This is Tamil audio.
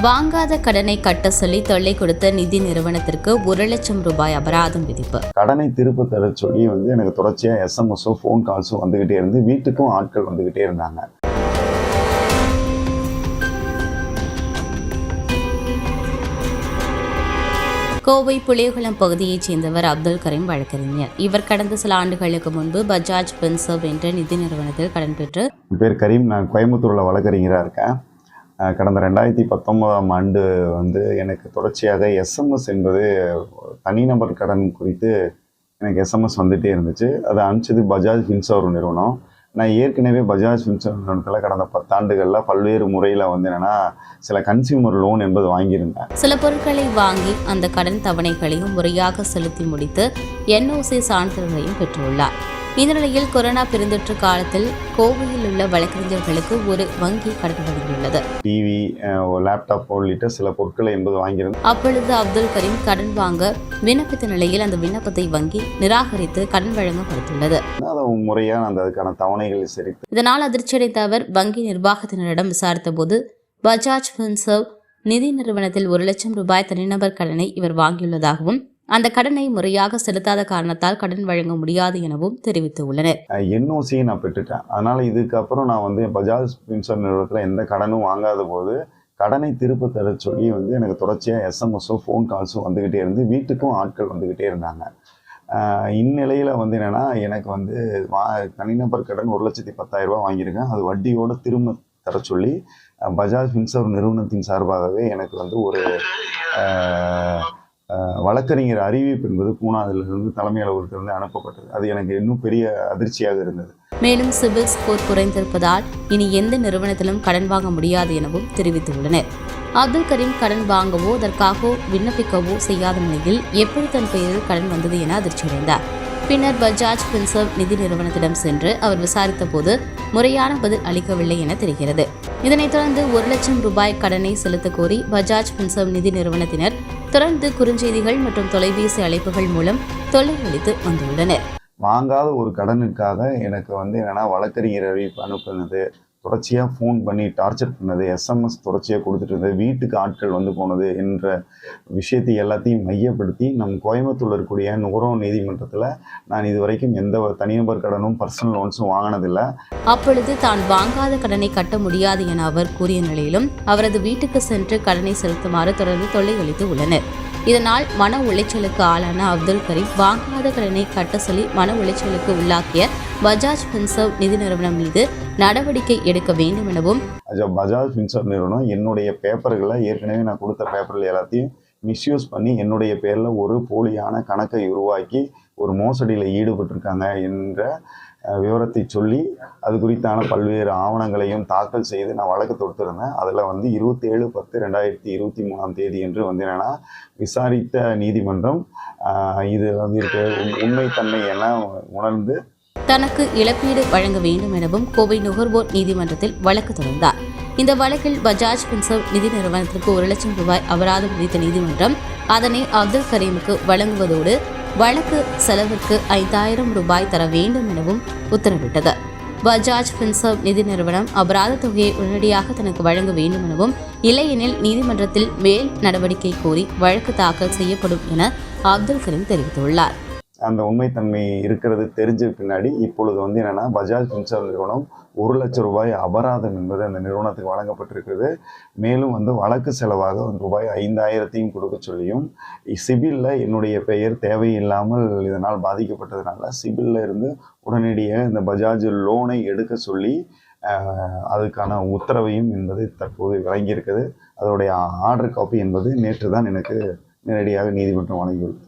வாங்காத கடனை கட்ட சொல்லி தொல்லை கொடுத்த நிதி நிறுவனத்திற்கு 1 லட்சம் ரூபாய் அபராதம் விதிப்பு. கடனை திருப்ப தர சொல்லி எனக்கு தொடர்ச்சியா SMS-ஓ ஃபோன் கால்ஸும் வந்துகிட்டே இருந்து வீட்டுக்கும் ஆட்கள் வந்துகிட்டே இருந்தாங்க. கோவை புளியகுளம் பகுதியைச் சேர்ந்தவர் அப்துல் கரீம் வழக்கறிஞர். இவர் கடந்த சில ஆண்டுகளுக்கு முன்பு பஜாஜ் ஃபின்சர்வ் என்ற நிதி நிறுவனத்தில் கடன் பெற்று. என் பேர் கரீம், நான் கோயம்புத்தூரில் வழக்கறிஞராக இருக்கேன். கடந்த 2019ஆம் ஆண்டு எனக்கு தொடர்ச்சியாக SMS என்பது தனிநபர் கடன் குறித்து எனக்கு SMS வந்துகிட்டே இருந்துச்சு. அதை அனுப்பிச்சது பஜாஜ் ஃபின்சர்வ் நிறுவனம். நான் ஏற்கனவே பஜாஜ் ஃபின்சர்வ் நிறுவனத்தில் கடந்த 10 ஆண்டுகளில் பல்வேறு முறையில் என்னென்னா சில கன்சியூமர் லோன் என்பது வாங்கியிருந்தேன். சில பொருட்களை வாங்கி அந்த கடன் தவணைகளையும் முறையாக செலுத்தி முடித்து NOC சான்றிதழையும் பெற்றுள்ளார். இந்த நிலையில் கொரோனா பெருந்தொற்று காலத்தில் கோவையில் உள்ள வழக்கறிஞர்களுக்கு ஒரு வங்கி கடன் வழங்கியுள்ளது. டிவி, லேப்டாப் உள்ளிட்ட சில பொருட்களை என்பது வாங்கியிருந்தேன். அப்பொழுது அப்துல் கரீம் கடன் வாங்க விண்ணப்பித்த நிலையில் அந்த விண்ணப்பத்தை வங்கி நிராகரித்து கடன் வழங்க மறுத்துள்ளது. முறையாக அதுக்கான தவணைகளை சரி. இதனால் அதிர்ச்சியடைந்த அவர் வங்கி நிர்வாகத்தினரிடம் விசாரித்த போது பஜாஜ் ஃபின்சர்வ் நிதி நிறுவனத்தில் 1 லட்சம் ரூபாய் தனிநபர் கடனை இவர் வாங்கியுள்ளதாகவும் அந்த கடனை முறையாக செலுத்தாத காரணத்தால் கடன் வழங்க முடியாது எனவும் தெரிவித்துள்ளனர். NOC நான் பெற்றுட்டேன். அதனால இதுக்கப்புறம் நான் பஜாஜ் ஃபின்சர்வ் நிறுவனத்தில் எந்த கடனும் வாங்காத போது கடனை திருப்ப தர சொல்லி எனக்கு தொடர்ச்சியாக SMS-ஓ ஃபோன் கால்ஸும் வந்துகிட்டே இருந்து வீட்டுக்கும் ஆட்கள் வந்துகிட்டே இருந்தாங்க. இந்நிலையில் என்னென்னா எனக்கு தனிநபர் கடன் 1,10,000 ரூபாய் வாங்கியிருக்கேன். அது வட்டியோடு திரும்ப தர சொல்லி பஜாஜ் ஃபின்சர்வ் நிறுவனத்தின் சார்பாகவே எனக்கு ஒரு வழக்கறிஞர் அறிவிப்பு என்பது பூனாவிலிருந்து தலைமை அலுவலகத்திலிருந்து அனுப்பப்பட்டது. அது எனக்கு இன்னும் பெரிய அதிர்ச்சியாக இருந்தது. மேலும் சிபில் ஸ்கோர் குறைந்திருப்பதால் இனி எந்த நிறுவனத்திலும் கடன் வாங்க முடியாது எனவும் தெரிவித்துள்ளனர். அப்துல் கரீம் கடன் வாங்கவோ அதற்காக விண்ணப்பிக்கவோ செய்யாத நிலையில் எப்படி தன் பெயரில் கடன் வந்தது என அதிர்ச்சியடைந்தார். பின்னர் பஜாஜ் ஃபின்சர்வ் நிதி நிறுவனத்திடம் சென்று அவர் விசாரித்த போது முறையான பதில் அளிக்கவில்லை என தெரிகிறது. இதனைத் தொடர்ந்து 1 லட்சம் ரூபாய் கடனை செலுத்த கோரி பஜாஜ் ஃபின்சர்வ் நிதி நிறுவனத்தினர் தொடர்ந்து குறுஞ்செய்திகள் மற்றும் தொலைபேசி அழைப்புகள் மூலம் தொல்லை அளித்து வந்துள்ளனர். வாங்காத ஒரு கடனுக்காக எனக்கு என்னன்னா வழக்கறிஞர் அறிவிப்பு அனுப்புனது, தொடர்ச்சியாக ஃபோன் பண்ணி டார்ச்சர் பண்ணது, SMS தொடர்ச்சியாக கொடுத்துட்டு இருந்தது, வீட்டுக்கு ஆட்கள் போனது என்ற விஷயத்தை எல்லாத்தையும் மையப்படுத்தி நம் கோயம்புத்தூரில் இருக்கக்கூடிய நுகர்வோர் நீதிமன்றத்தில் நான் இதுவரைக்கும் எந்த தனிநபர் கடனும் பர்சனல் லோன்ஸும் வாங்கினதில்லை. அப்பொழுது தான் வாங்காத கடனை கட்ட முடியாது என அவர் கூறிய நிலையிலும் அவரது வீட்டுக்கு சென்று கடனை செலுத்துமாறு தொடர்ந்து தொல்லை அளித்து உள்ளனர். இதனால் மன உளைச்சலுக்கு ஆளான அப்துல் கரீம் வாங்காத கடனை கட்ட சொல்லி மன உளைச்சலுக்கு உள்ளாக்கிய பஜாஜ் ஃபின்சர்வ் நிதி நிறுவனம் மீது நடவடிக்கை எடுக்க வேண்டும் எனவும் பஜாஜ் ஃபின்சர்வ் நிறுவனம் என்னுடைய பேப்பர்களை ஏற்கனவே நான் கொடுத்த பேப்பர்கள் எல்லாத்தையும் மிஸ்யூஸ் பண்ணி என்னுடைய பேரில் ஒரு போலியான கணக்கை உருவாக்கி ஒரு மோசடியில் ஈடுபட்டிருக்காங்க என்ற விவரத்தை சொல்லி அது குறித்தான பல்வேறு ஆவணங்களையும் தாக்கல் செய்து நான் வழக்கு தொடுத்திருந்தேன். அதில் 27/10/2023 என்று என்னென்னா விசாரித்த நீதிமன்றம் இது இருக்க உண்மைத்தன்மை என உணர்ந்து தனக்கு இழப்பீடு வழங்க வேண்டும் எனவும் கோவை நுகர்வோர் நீதிமன்றத்தில் வழக்கு தொடர்ந்தார். இந்த வழக்கில் பஜாஜ் ஃபின்சர்வ் நிதி நிறுவனத்திற்கு 1 லட்சம் ரூபாய் அபராதம் விதித்த நீதிமன்றம் அதனை அப்துல் கரீமுக்கு வழங்குவதோடு வழக்கு செலவிற்கு 5,000 ரூபாய் தர வேண்டும் எனவும் உத்தரவிட்டது. பஜாஜ் ஃபின்சர்வ் நிதி நிறுவனம் அபராத தொகையை உடனடியாக தனக்கு வழங்க வேண்டும் எனவும் இல்லையெனில் நீதிமன்றத்தில் மேல் நடவடிக்கை கோரி வழக்கு தாக்கல் செய்யப்படும் என அப்துல் கரீம் தெரிவித்துள்ளார். அந்த உண்மைத்தன்மை இருக்கிறது தெரிஞ்ச பின்னாடி இப்பொழுது என்னென்னா பஜாஜ் ஃபின்சர்வ் நிறுவனம் 1 லட்சம் ரூபாய் அபராதம் என்பது அந்த நிறுவனத்துக்கு வழங்கப்பட்டிருக்கிறது. மேலும் வழக்கு செலவாக ரூபாய் 5,000 கொடுக்க சொல்லியும் சிபிலில் என்னுடைய பெயர் தேவையில்லாமல் இதனால் பாதிக்கப்பட்டதுனால சிபிலில் இருந்து உடனடியாக இந்த பஜாஜ் லோனை எடுக்க சொல்லி அதுக்கான உத்தரவையும் என்பது தற்போது வழங்கியிருக்கிறது. அதோடைய ஆர்டர் காப்பி என்பது நேற்று தான் எனக்கு நேரடியாக நீதிமன்றம் வழங்கியுள்ளது.